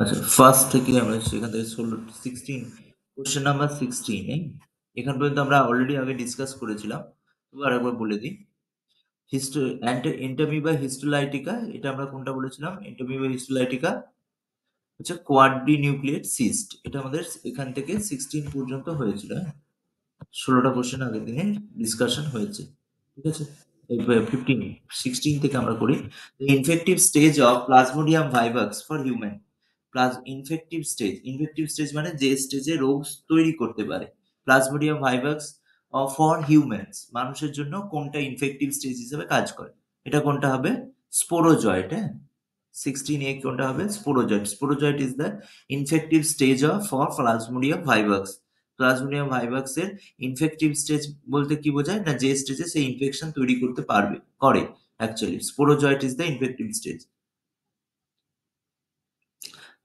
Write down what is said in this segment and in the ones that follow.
আচ্ছা, ফার্স্ট থেকে আমরা সেখান থেকে 16 কোশ্চেন নাম্বার 16 এখান পর্যন্ত আমরা অলরেডি আগে ডিসকাস করেছিলাম। তবু আরেকবার বলে দিই। এন্টামিবা হিস্টোলাইটিকা, এটা আমরা কোনটা বলেছিলাম? এন্টামিবা হিস্টোলাইটিকা হচ্ছে কোয়াড্রিনিউক্লিয়েট সিস্ট। এটা আমাদের এখান থেকে 16 পর্যন্ত হয়েছিল। 16টা কোশ্চেন আগের দিনে ডিসকাশন হয়েছে। ঠিক আছে? এই 15 16 থেকে আমরা করি। Infective stage of plasmodium vivax for human. Infective stage মানে যে স্টেজে রোগ তৈরি করতে পারে। প্লাজমোডিয়াম ভাইভাক্স ফর হিউম্যানস, মানুষের জন্য কোনটা ইনফেক্টিভ স্টেজ হিসেবে কাজ করে? এটা কোনটা হবে? স্পোরোজয়েট। 16A কোনটা হবে? Sporozoite. Sporozoite is the infective stage of for plasmodium vivax. Plasmodium vivax এর ইনফেক্টিভ স্টেজ বলতে কি বোঝায়? না যে স্টেজে সে ইনফেকশন তৈরি করতে পারবে, করে actually. Sporozoite is the infective stage.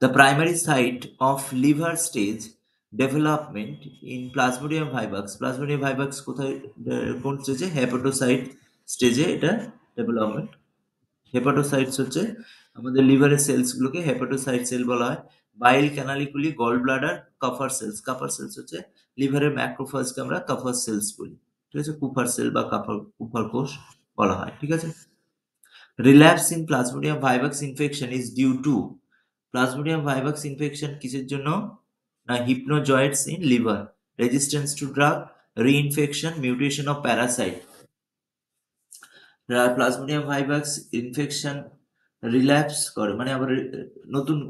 The primary site of liver stage development in Plasmodium vivax. Plasmodium vivax কোথায় কোন স্টেজে? হেপাটোসাইট স্টেজে এটা ডেভেলপমেন্ট। হেপাটোসাইটস হচ্ছে আমাদের লিভারের সেলস গুলোকে হেপাটোসাইট সেল বলা হয়। বাইল ক্যানালিকুলি, গল ব্লাডার, কাফার সেলস। কাফার সেলস হচ্ছে লিভারের ম্যাক্রোফাজকে আমরা কাফার সেলস বলি। ঠিক আছে? কুফার সেল বা কুফার কোষ বলা হয়। ঠিক আছে? Relapse in Plasmodium vivax infection is due to Plasmodium vivax infection কিসের জন্য? না hypnozoites in liver, resistance to drug, reinfection, mutation of parasite. Plasmodium vivax infection relapse করে মানে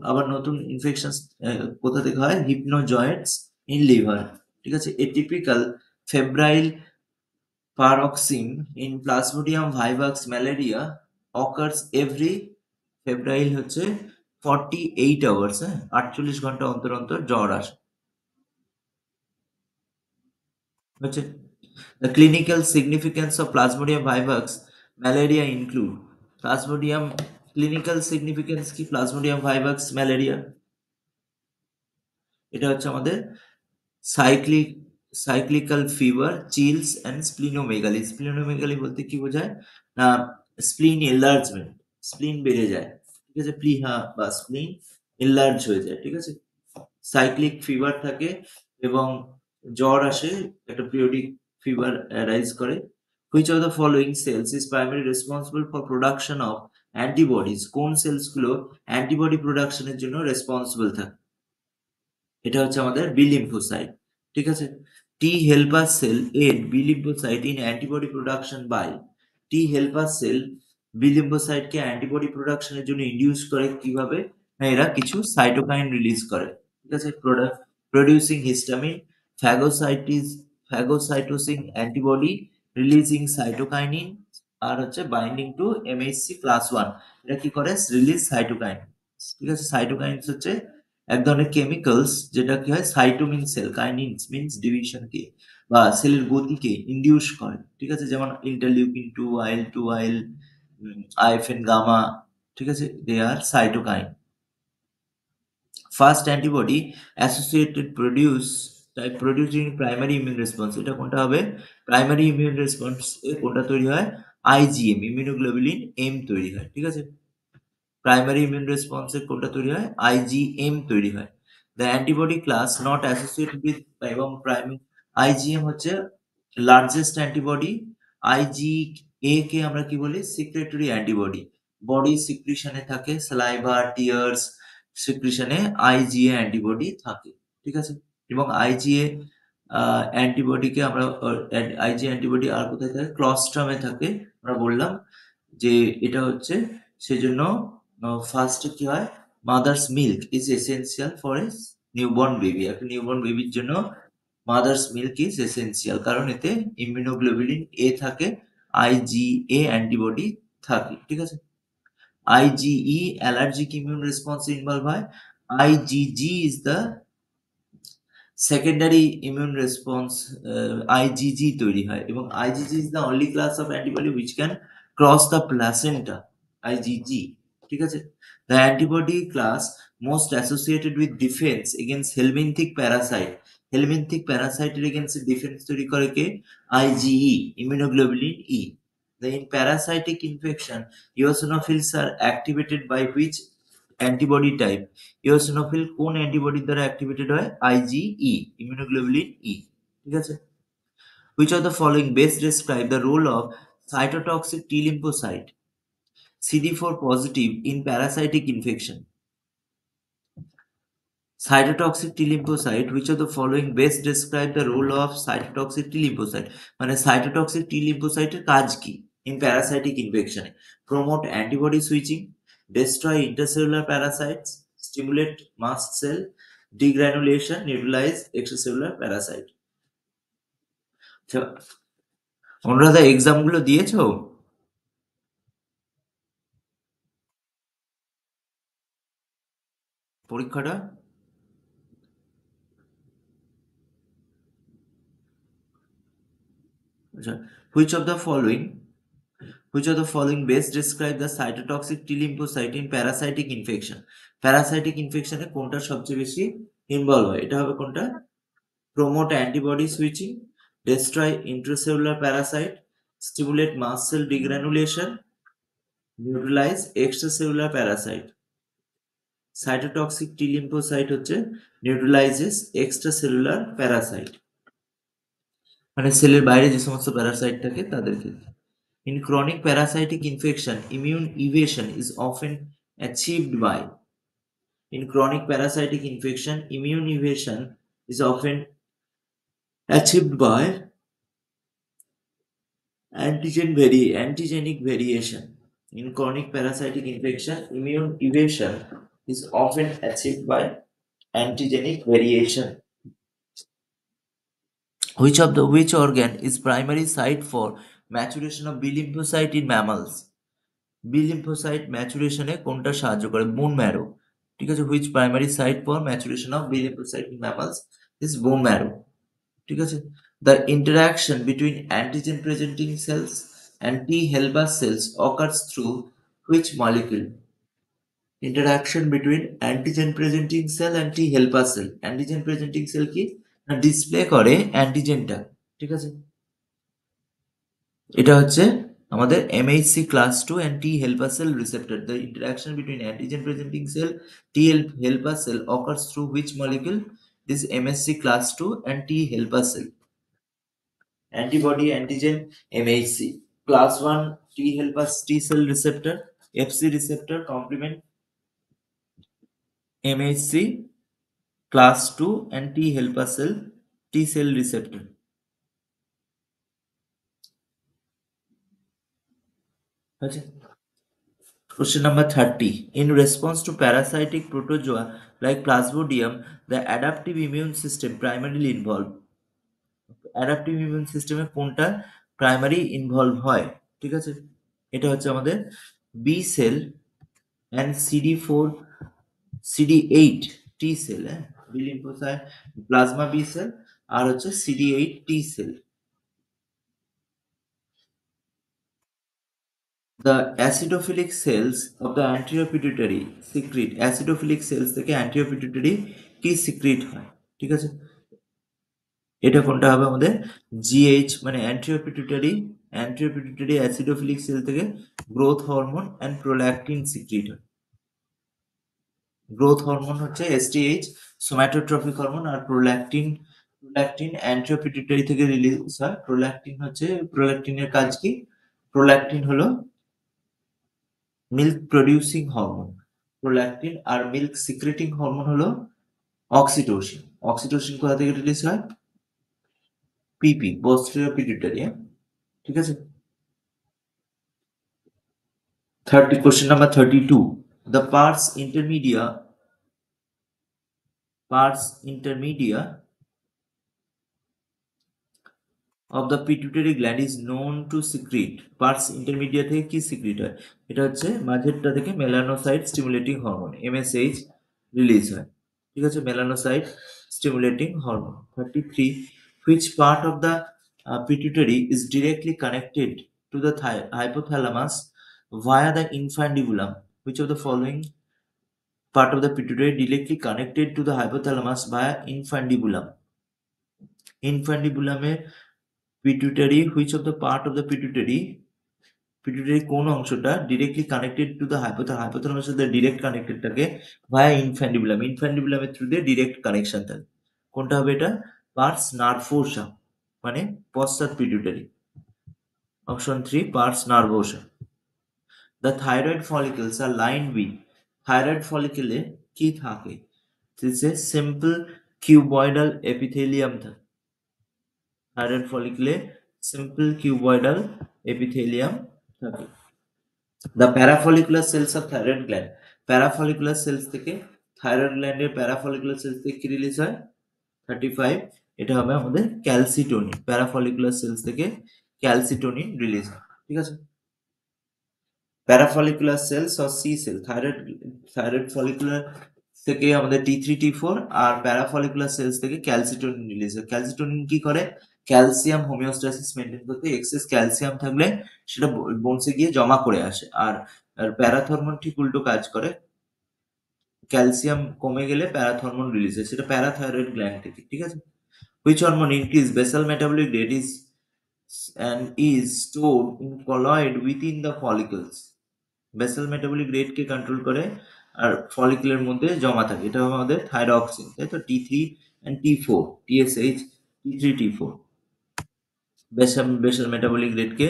আবার নতুন ইনফেকশন কোথা থেকে হয়? Hypnozoites in liver. ঠিক আছে? A typical febrile paroxysm in Plasmodium vivax malaria occurs every febrile হচ্ছে 48 hours, 48 ঘন্টা অন্তর অন্তর জ্বর আসে হচ্ছে। The clinical significance of Plasmodium vivax malaria include Plasmodium clinical significance কি Plasmodium vivax malaria? এটা হচ্ছে আমাদের cyclic cyclical fever, chills and splenomegaly. Splenomegaly বলতে কি বোঝায়? না স্প্লিন এনলার্জমেন্ট, স্প্লিন বেড়ে যায়। ঠিক আছে? প্লিহা বা স্প্লিন এনলার্জ হয়ে যায়। ঠিক আছে? সাইক্লিক ফিভার থাকে এবং জ্বর আসে, একটা পিরিয়ডিক ফিভার অ্যারাইজ করে। Which of the following cells is primary responsible for production of antibodies? কোন সেলস গুলো অ্যান্টিবডি প্রোডাকশনের জন্য রেসপন্সিবল থাকে? এটা হচ্ছে আমাদের বি লিম্ফোসাইট। ঠিক আছে? T helper cell aid B lymphocyte in antibody production by. T helper cell B লিম্ফোসাইটকে অ্যান্টিবডি প্রোডাকশনের জন্য ইনডিউস করে কিভাবে? না এরা কিছু সাইটোকাইন রিলিজ করে। ঠিক আছে? Producing histamine, phagocytes phagocytosing antibody, releasing cytokinin, আর হচ্ছে বাইন্ডিং টু এমএইচসি ক্লাস 1। এটা কি করে? Release cytokine. ঠিক আছে? সাইটোকাইনস হচ্ছে এক ধরনের কেমিক্যালস যেটা কি হয় সাইটোমিন সেল, কাইনিনস মিন্স ডিভিশনকে বা সেলের গতিকে ইন্ডিউস করে। ঠিক আছে? যেমন ইন্টারলিউকিন 2, IL-2, আইল আইএফএন গামা। ঠিক আছে? They are cytokine. First antibody associated producing primary immune response. এটা কোনটা হবে? প্রাইমারি ইমিউন রেসপন্স এ কোনটা তৈরি হয়? আইজিএম, ইমিউনোগ্লোবুলিন এম তৈরি হয়। ঠিক আছে? প্রাইমারি ইমিউন রেসপন্সের কোনটা তৈরি হয়? আইজিএম তৈরি হয়। The antibody class not associated with এবং আইজিএম হচ্ছে লার্জেস্ট অ্যান্টিবডি। আইজিএ কে আমরা কি বলি? Secretory antibody. বডি সিক্রিশনে থাকে, সালাইভা, টিয়ার্স সিক্রিশনে আইজিএ অ্যান্টিবডি থাকে। ঠিক আছে? এবং আইজিএ অ্যান্টিবডিকে আমরা আইজিএ অ্যান্টিবডি আর কোথায় থাকে? ক্লস্ট্রামে থাকে। আমরা বললাম যে এটা হচ্ছে সেজন্য ফার্স্টে কি হয়? Mother's milk is essential for a newborn baby. একটা নিউবর্ন বেবির জন্য মাদার্স মিল্ক ইজ এসেনশিয়াল, কারণ এতে ইমিউনোগ্লোবুলিন এ থাকে, আইজিএ অ্যান্টিবডি থাকে। ঠিক আছে? IgE allergic immune response involve হয়। IgG is the secondary immune response. IgG তৈরি হয় এবং IgG is the only class of antibody which can cross the placenta. IgG. ঠিক আছে? The antibody class most associated with defence against helminthic parasite. Helminthic প্যারাসাইটের against defence তৈরি করে কে? IgE, immunoglobulin E. In parasitic infection, eosinophils are activated by which antibody type eosinophil কোন antibody দ্বারা activated হয়? IgE, immunoglobulin ই। ঠিক আছে। Which of the following best describe the role of cytotoxic T lymphocyte CD4 positive in parasitic infection? Cytotoxic T lymphocyte, which of the following best describe the role of cytotoxic T lymphocyte? মানে cytotoxic T lymphocyte এর কাজ কি in parasitic infection? Promote antibody switching, destroy intercellular parasites, stimulate mast cell degranulation, neutralize extracellular parasite. আচ্ছা, Anuradha exam গুলো দিয়েছো? পরীক্ষাটা? আচ্ছা, which of the following best describe the cytotoxic T lymphocyte in parasitic infection? Parasitic infection এ কোনটা সবচেয়ে বেশি involve হয়? এটা হবে কোনটা? Promote antibody switching, destroy intracellular parasite, stimulate mast cell degranulation, neutralize extracellular parasite. Cytotoxic T lymphocyte হচ্ছে neutralizes extracellular parasite, মানে সেলের বাইরে যে সমস্ত প্যারাসাইট থাকে তাদেরকে। In chronic parasitic infection, immune evasion is often achieved by. In chronic parasitic infection, immune evasion is often achieved by antigenic variation. In chronic parasitic infection, immune evasion is often achieved by antigenic variation. Which organ is primary site for maturation of B lymphocyte in mammals? B lymphocyte ম্যাচুরেশনে কোনটা সাহায্য করে? Bone marrow. ঠিক আছে। Which primary site for maturation of B lymphocyte in mammals is bone marrow. ঠিক আছে। The interaction between antigen presenting cells and T helper cells occurs through which molecule? Interaction between antigen presenting cell and T helper cell. Antigen presenting cell কি না display করে অ্যান্টিজেনটা। ঠিক আছে। এটা হচ্ছে আমাদের MHC class 2 and T helper cell receptor. The interaction between antigen presenting cell T helper cell occurs through which molecule? This MHC class 2 and T helper cell. Antibody antigen MHC class 1 T helper T cell receptor FC receptor complement MHC class 2 and T helper cell T cell receptor. Okay. Question number 30. In response to parasitic protozoa like Plasmodium, the adaptive immune system primarily involved. Adaptive immune system এ কোনটা primary involve হয়? ঠিক আছে। এটা হচ্ছে আমাদের B cell and CD4 CD8 T cell. হ্যাঁ, B lymphocyte plasma B cell আর হচ্ছে CD8 T cell. The acidophilic cells of the anterior pituitary secrete acidophilic cells থেকে anterior pituitary কি সিক্রিট হয়? ঠিক আছে। এটা কোনটা হবে আমাদের জিএইচ, মানে anterior pituitary acidophilic সেল থেকে growth hormone and prolactin secrete হয়। গ্রোথ হরমোন হচ্ছে এসটিএইচ সোমাটোট্রপিক হরমোন, আর প্রোল্যাকটিন anterior pituitary থেকে রিলিজ হয়। প্রোল্যাকটিনের কাজ কি? প্রোল্যাকটিন হলো মিল্ক প্রডিউসিং হরমোন। প্রোল্যাকটিন আর মিল্ক সিক্রেটিং হরমোন হলো অক্সিটোসিন। অক্সিটোসিন কোথা থেকে রিলিজ হয়? PP, posterior pituitary. ঠিক আছে। question number 32. The pars intermedia of the pituitary gland is known to secrete. Pars intermedia থেকে কি সিক্রিট হয়? এটা হচ্ছে মাঝেরটা থেকে melanocyte stimulating hormone MSH release হয়। ঠিক আছে, melanocyte stimulating hormone. 33. Which part of the pituitary is directly connected to the hypothalamus via the infundibulum? Which of the following part of the pituitary directly connected to the hypothalamus via infundibulum? Infundibulum pituitary, which of the part of the pituitary pituitary কোন অংশটা directly connected to the হাইপোথ্যালামাসের সাথে direct connected থাকে via ইনফ্যান্ডিবুলামের through দিয়ে direct connection থাকে। কোনটা হবে এটা? পার্স নার্ভোসা, মানে পশ্চাৎ pituitary. Option 3 pars nervosa. The thyroid follicles are lined with, thyroid ফলিকলে কি থাকে? This a simple cuboidal epithelium থাকে। থাইরয়েড ফলিকলে সিম্পল কিউবয়েডাল এপিথেলিয়াম থাকে। The parafollicular cells of thyroid gland, parafollicular cells থেকে, থাইরয়েড গ্ল্যান্ডের প্যারাফলিকুলার সেলস থেকে কি রিলিজ হয়? 35, এটা হবে আমাদের ক্যালসিটোনিন। প্যারাফলিকুলার সেলস থেকে ক্যালসিটোনিন রিলিজ হয়, ঠিক আছে। Parafollicular cells or C cell, thyroid follicular থেকে আমাদের T3 T4, আর প্যারাফলিকুলার সেলস থেকে ক্যালসিটোনিন রিলিজ হয়। ক্যালসিটোনিন কি করে? ক্যালসিয়াম হোমিওস্ট্যাসিস মেনটেন করতে। এক্সেস ক্যালসিয়াম থাকলে সেটা বোনসে গিয়ে জমা করে আসে। আর প্যারাথরমোন ঠিক উল্টো কাজ করে, ক্যালসিয়াম কমে গেলে প্যারাথরমোন রিলিজ হয়, সেটা প্যারাথাইরয়েড গ্ল্যান্ড থেকে, ঠিক আছে। Which hormone increase basal metabolic rate is stored in colloid within the follicles? Basal metabolic rate কে কন্ট্রোল করে আর ফলিকুলের মধ্যে জমা থাকে, এটা আমাদের থাইরক্সিন, তাই তো। T3 and T4, TSH, T3 T4 basal metabolic rate কে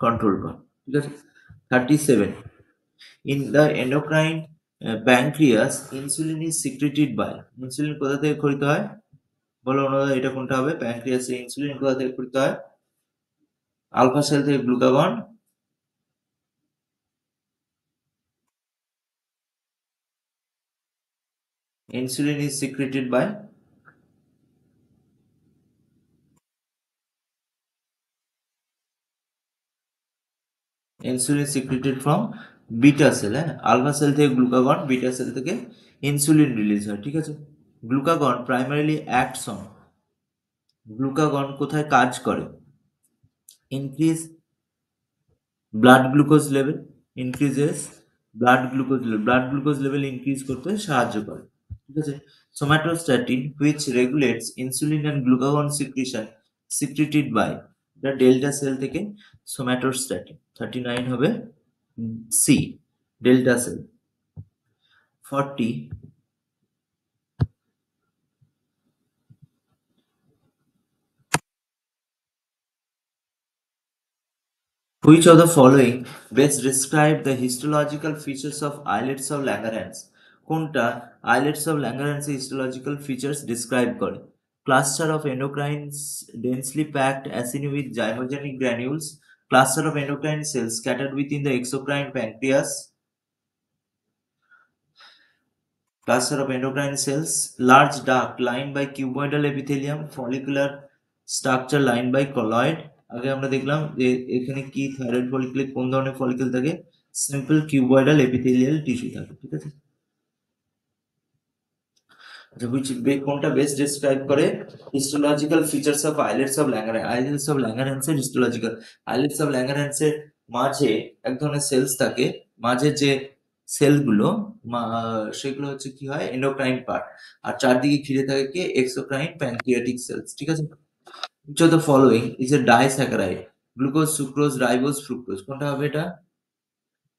কন্ট্রোল করে, ঠিক আছে। 37, in the endocrine pancreas insulin is secreted by, insulin কোথা থেকে ক্ষরিত হয়? বলো ওনারা, এটা কোনটা হবে? প্যানক্রিয়াসে ইনসুলিন কোথা থেকে ক্ষরিত হয়? আলফা সেল থেকে glucagon, insulin is secreted by insulin secreted from beta cell. হ্যাঁ, আলফা সেল থেকে গ্লুকাগন, বিটা সেল থেকে ইনসুলিন রিলিজ হয়, ঠিক আছে। Glucagon primarily acts on, glucagon কোথায় কাজ করে? Increase blood glucose level, increases blood glucose level increase করতে সাহায্য করে, ঠিক আছে। Somatostatin which regulates insulin and glucagon secretion secreted by the delta cell থেকে সোম্যাটোস্ট্যাটিন। 39 হবে C, delta sell. 40, which of the following best describe the histological features of islets of Langerhans? কোনটা islets of Langerhans histological features describe করে? Cluster of endocrine densely packed acini with gymogenic granules, cluster of endocrine cells scattered within the exocrine pancreas, cluster of endocrine cells, large duct lined by cuboidal epithelium, follicular structure lined by colloid। আগে আমরা দেখলাম যে এখানে কি thyroid ফলিকলে কোন ধরনের follicle থাকে? Simple cuboidal epithelial tissue থাকে, ঠিক আছে। আচ্ছা, কোনটা বেস্ট ডেসক্রাইব করে histological features of islets of Langerhans? Islets of Langerhans এর হিস্টোলজিক্যাল, আইলেটস অফ ল্যাঙ্গারহ্যান্স এর মাঝে এক ধরনের সেলস থাকে, মাঝে যে সেলগুলো সেগুলো হচ্ছে কি হয়? এন্ডোক্রাইন পার্ট, আর চারদিকে ঘিরে থাকে কি? এক্সোক্রাইন প্যানক্রিয়াটিক সেলস, ঠিক আছে। Which of the following is a disaccharide? Glucose, sucrose, ribose, fructose. কোনটা হবে এটা?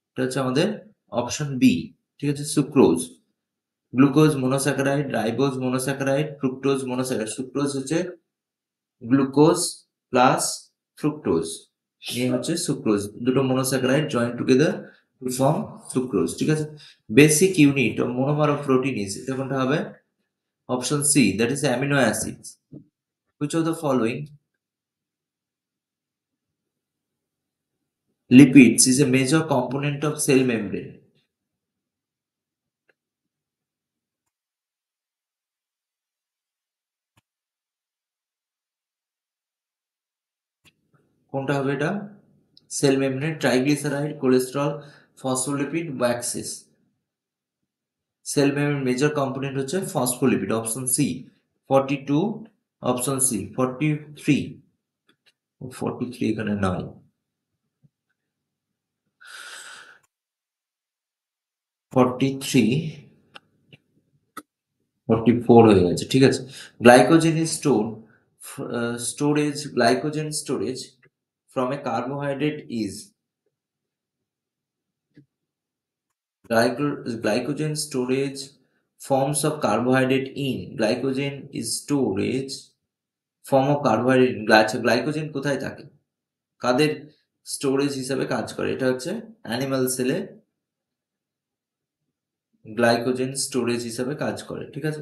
এটা হচ্ছে আমাদের অপশন বি, ঠিক আছে, sucrose. Glucose monosaccharide, ribose monosaccharide, fructose monosaccharide. Sucrose হচ্ছে গ্লুকোজ প্লাস ফ্রুক্টোজ, এই হচ্ছে সুক্রোজ। দুটো monosaccharide join together to form sucrose, ঠিক আছে। Basic unit of monomer of protein is, এটা কোনটা হবে? Option C, that is amino acids. Which of the following lipids is a major component of cell membrane? কোনটা হবে এটা? Cell membrane, triglyceride, cholesterol, phospholipid, waxes. Cell membrane major component হচ্ছে phospholipid, option C. 42, option C. 43, 43 এখানে নয়। 43, 44 হয়ে গেছে, ঠিক আছে। Glycogen is storage, glycogen storage from a carbohydrate is, Glycogen storage forms of carbohydrate in. Glycogen is storage form of carbohydrate in. Glycogen কোথায় থাকে, কাদের storage হিসাবে কাজ করে? এটা হচ্ছে অ্যানিমাল সেলে গ্লাইকোজেন স্টোরেজ হিসাবে কাজ করে, ঠিক আছে।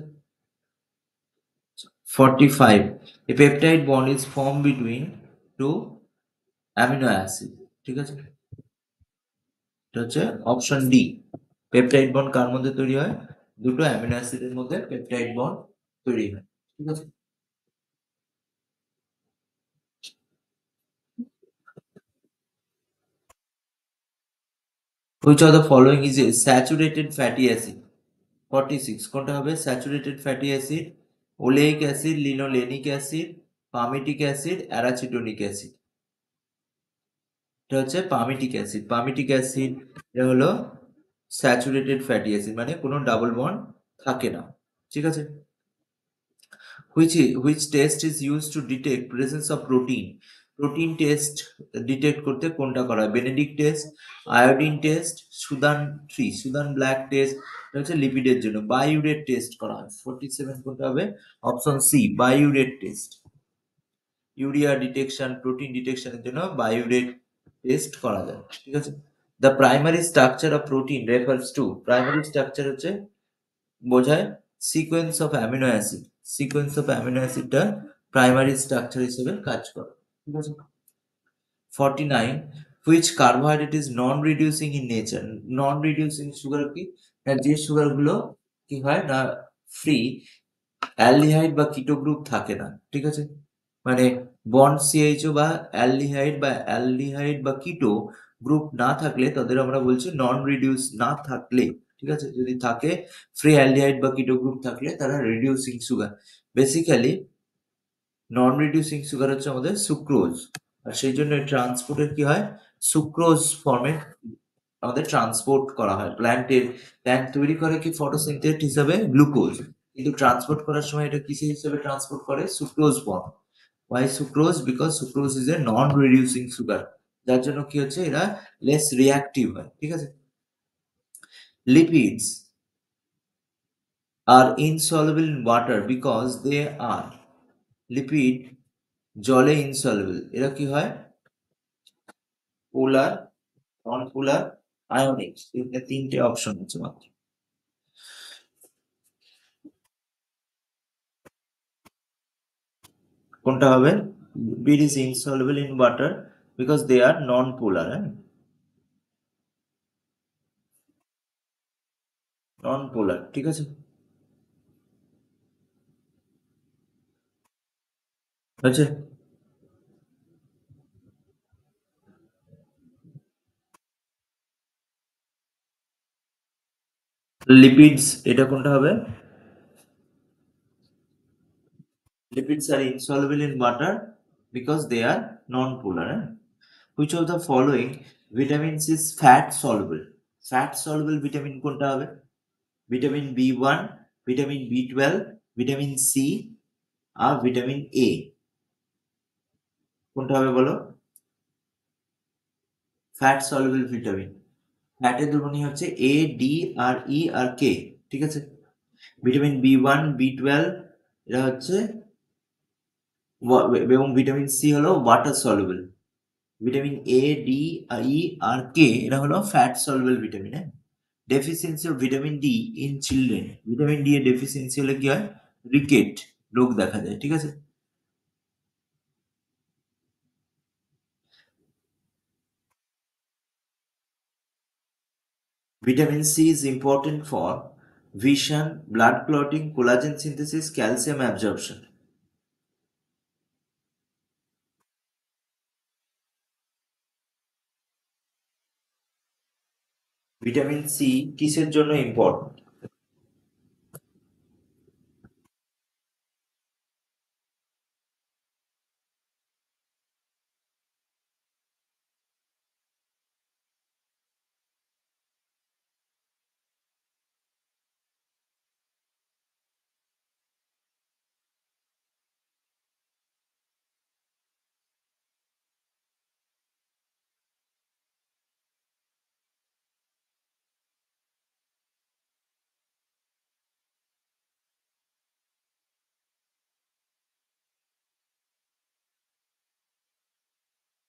45, a peptide bond is formed between two amino acid, ঠিক আছে। এটা হচ্ছে অপশন ডি, পেপটাইড বন্ড কার মধ্যে তৈরি হয়? দুটো অ্যামিনো অ্যাসিডের মধ্যে পেপটাইড বন্ড তৈরি হয়, ঠিক আছে। Which of the following is a saturated fatty acid? 46, কোনটা হবে saturated fatty acid? Oleic acid, linolenic acid, palmitic acid, arachidonic acid. এটা হচ্ছে পামিটিক অ্যাসিড। পামিটিক অ্যাসিড এটা হলো স্যাচুরেটেড ফ্যাটি অ্যাসিড, মানে কোনো ডাবল বন্ড থাকে না, ঠিক আছে। which test is used to detect presence of protein? Protein test detect করতে কোনটা করা হয়? Benedict test, iodine test, Sudan black test. এটা হচ্ছে লিপিডের জন্য বায়োরেট টেস্ট করা হয়। 47 কোনটা হবে? Option C, biuret test. Urea detection, protein ডিটেকশনের জন্য বায়োরেট টেস্ট করা যায়, ঠিক আছে। The primary structure of protein refers to, primary structure হচ্ছে বোঝায় sequence of amino acid. Sequence of amino অ্যাসিডটা প্রাইমারি স্ট্রাকচার হিসেবে কাজ করে, ঠিক আছে। 49, which carbohydrate is non reducing in nature? Non reducing sugar কি না, যে সুগার গুলো কি হয় না ফ্রি অ্যালডিহাইড বা কিটো গ্রুপ থাকে না, ঠিক আছে। মানে বন্ড সিএইচও বা অ্যালডিহাইড বা কিটো গ্রুপ না থাকলে তাদের আমরা বলছি নন রিডিউস, না থাকলে, ঠিক আছে। যদি থাকে ফ্রি অ্যালডিহাইড বা কিটো গ্রুপ থাকলে তারা রিডিউসিং সুগার। বেসিক্যালি নন রিডিউসিং সুগার হচ্ছে আমাদের সুক্রোজ, আর সেই জন্য ট্রান্সপোর্টের কি হয়, সুক্রোজ ফর্মে আমাদের ট্রান্সপোর্ট করা হয়। প্ল্যান্ট তৈরি করে কি ফটোসিনথেট হিসাবে গ্লুকোজ, কিন্তু ট্রান্সপোর্ট করার সময় এটা কিসে হিসেবে ট্রান্সপোর্ট করে? Sucrose form. Why sucrose? Because sucrose is a non reducing sugar, যার জন্য কি হচ্ছে এরা লেস রিঅ্যাক্টিভ হয়, ঠিক আছে। Lipids are insoluble in water because they are, lipid জলে ইনসলুবল, এরা কি হয়? Polar, non polar, ionic. এখানে তিনটে অপশন আছে মাত্র। কোনটা হবে? Lipid is insoluble in water because they are non polar, হ্যাঁ, নন পোলার, ঠিক আছে। আচ্ছা, লিপিডস এটা কোনটা হবে? Lipids are insoluble in water because they are non-polar, eh? Which of the following vitamins is fat soluble? Fat soluble vitamin কোনটা হবে? Vitamin B one, vitamin বি12, ভিটামিন সি আর ভিটামিন এ। কোনটা হবে বলো? Fat soluble vitamin. ফ্যাটের ধ্রুবনী হচ্ছে এ, ডি আর ই আর কে, ঠিক আছে। ভিটামিন বি1, বি12 এরা হচ্ছে এবং ভিটামিন সি হলো water soluble. Vitamin A, D, E আর কে এরা হলো ফ্যাট সলুবল ভিটামিন, হ্যাঁ। Deficiency of vitamin D in children, vitamin D এর ডেফিসিয়েন্সি হলে কি হয়? রিকেট রোগ দেখা যায়, ঠিক আছে। Vitamin C is important for vision, blood clotting, collagen synthesis, calcium absorption. Vitamin C কিসের জন্য ইম্পর্টেন্ট?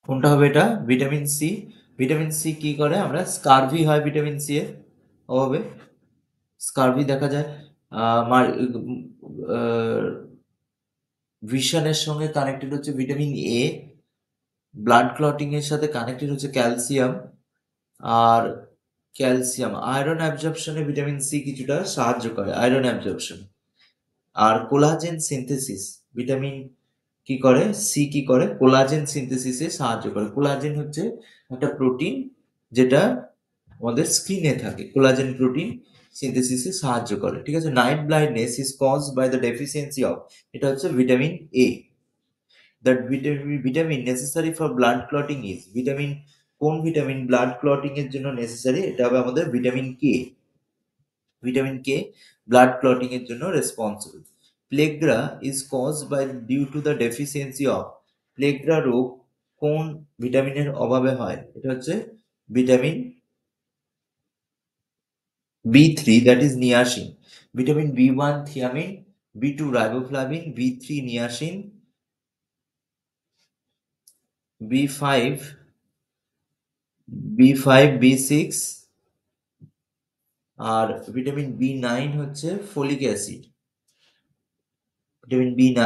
কোনটা হবে এটা? Vitamin C. ভিটামিন সি কি করে? আমরা স্কারভি হয় ভিটামিন সি এর অভাবে। স্কারভি দেখা যায় ভিশনের সঙ্গে কানেক্টেড হচ্ছে ভিটামিন এ, ব্লাড ক্লটিং এর সাথে কানেক্টেড হচ্ছে ক্যালসিয়াম। আর আয়রন অ্যাবজর্পশনে ভিটামিন সি কিছুটা সাহায্য করে, আয়রন অ্যাবজর্পশন। আর কোলাজেন সিনথেসিস, ভিটামিন কি করে? সি কি করে? কোলাজেন সিনথেসিসে সাহায্য করে। কোলাজেন হচ্ছে একটা প্রোটিন যেটা আমাদের স্কিনে থাকে। কোলাজেন প্রোটিন সিনথেসিসে সাহায্য করে। ঠিক আছে? Night blindness is caused by the deficiency of, এটা হচ্ছে vitamin A. That vitamin necessary for blood clotting is, vitamin কোন ভিটামিন ব্লাড ক্লটিং এর জন্য নেসেসারি? এটা হবে আমাদের vitamin K. Vitamin K blood clotting এর জন্য responsible. Pellagra is caused by due to the deficiency of, pellagra রোগ কোন ভিটামিনের অভাবে হয়? এটা হচ্ছে vitamin B3, that is niacin. Vitamin B1 thiamine, B2 riboflavin, B3 niacin, B5 B5 B6 আর ভিটামিন B9 হচ্ছে ফলিক অ্যাসিড। ভিটামিন B9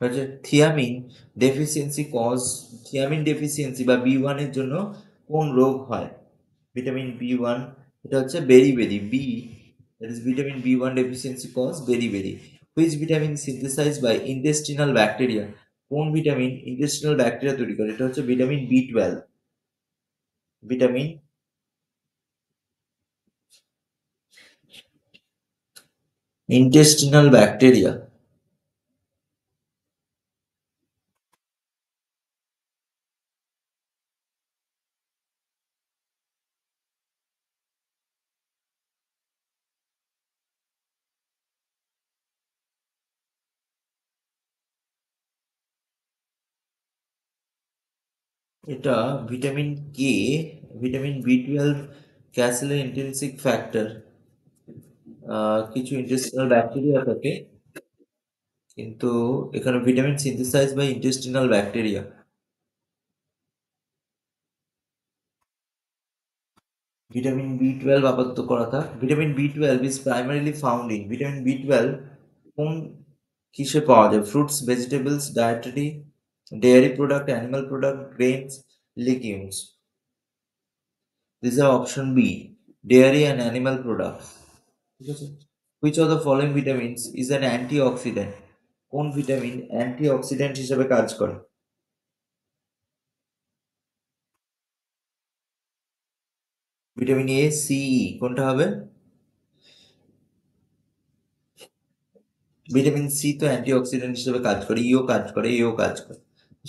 হচ্ছে thiamine deficiency cause, thiamine deficiency বা B1 এর জন্য কোন রোগ হয়? ভিটামিন B1, এটা হচ্ছে বেরি B, that is vitamin B1 deficiency cause beriberi. Which vitamin synthesized by intestinal bacteria, কোন ভিটামিন ইন্টেস্টিনাল ব্যাকটেরিয়া তৈরি করে? এটা হচ্ছে vitamin B12। Vitamin intestinal bacteria. এটা ভিটামিন কে, ভিটামিন B12 ক্যাসেলের ইন্টেন্সিক ফ্যাক্টর। কিছু ইন্টেস্টিনাল ব্যাকটেরিয়া থাকে, কিন্তু এখানে vitamin synthesize by intestinal bacteria. Vitamin B12 আপাতত করা থাক। Vitamin B12 is primarily found in, vitamin B12 কোন কিসে পাওয়া যায়? Fruits, vegetables, dietary, dairy product, animal product, grains, legumes. This are option B, dairy and animal products. ঠিক আছে? Which of the following vitamins is an antioxidant, কোন vitamin antioxidant হিসেবে কাজ করে? ভিটামিন এ, সি, ই, কোনটা হবে? ভিটামিন সি তো antioxidant হিসেবে কাজ করে, ইও কাজ করে, এও কাজ করে,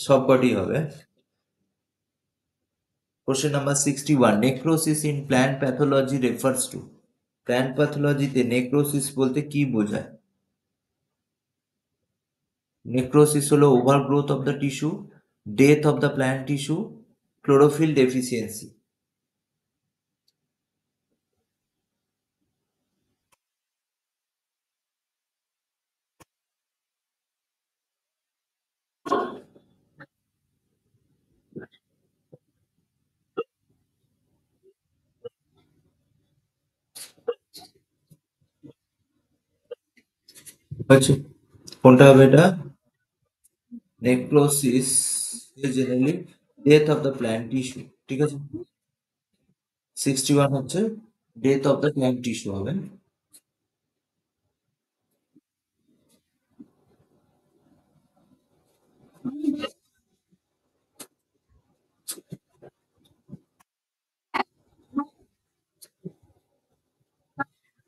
সবকটি হবে। Question number 61, necrosis in plant pathology refers to, plant প্যাথোলজিতে নেক্রোসিস বলতে কি বোঝায়? নেক্রোসিস হলো overgrowth of the tissue, death of the plant tissue, chlorophyll deficiency. আচ্ছা, কোনটা হবে এটা? Necrosis is generally death of the plant tissue. ঠিক আছে? 61 হচ্ছে death of the plant tissue হবে।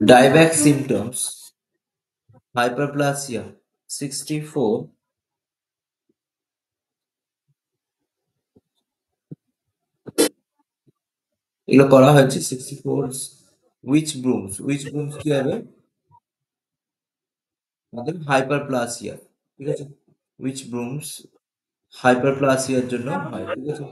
ডাইব্যাক সিমটমস, হাইপারপ্লাসিয়া 64, এগুলো করা হয়েছে 64। উইচ ব্রুমস কি হবে? আমাদের হাইপারপ্লাসিয়া। ঠিক আছে? উইচ ব্রুমস হাইপারপ্লাসিয়ার জন্য হয়। ঠিক আছে?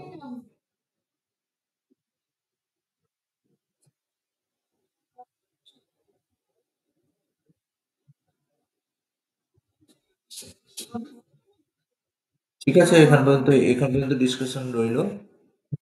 ঠিক আছে, এখান পর্যন্ত ডিসকাশন রইলো।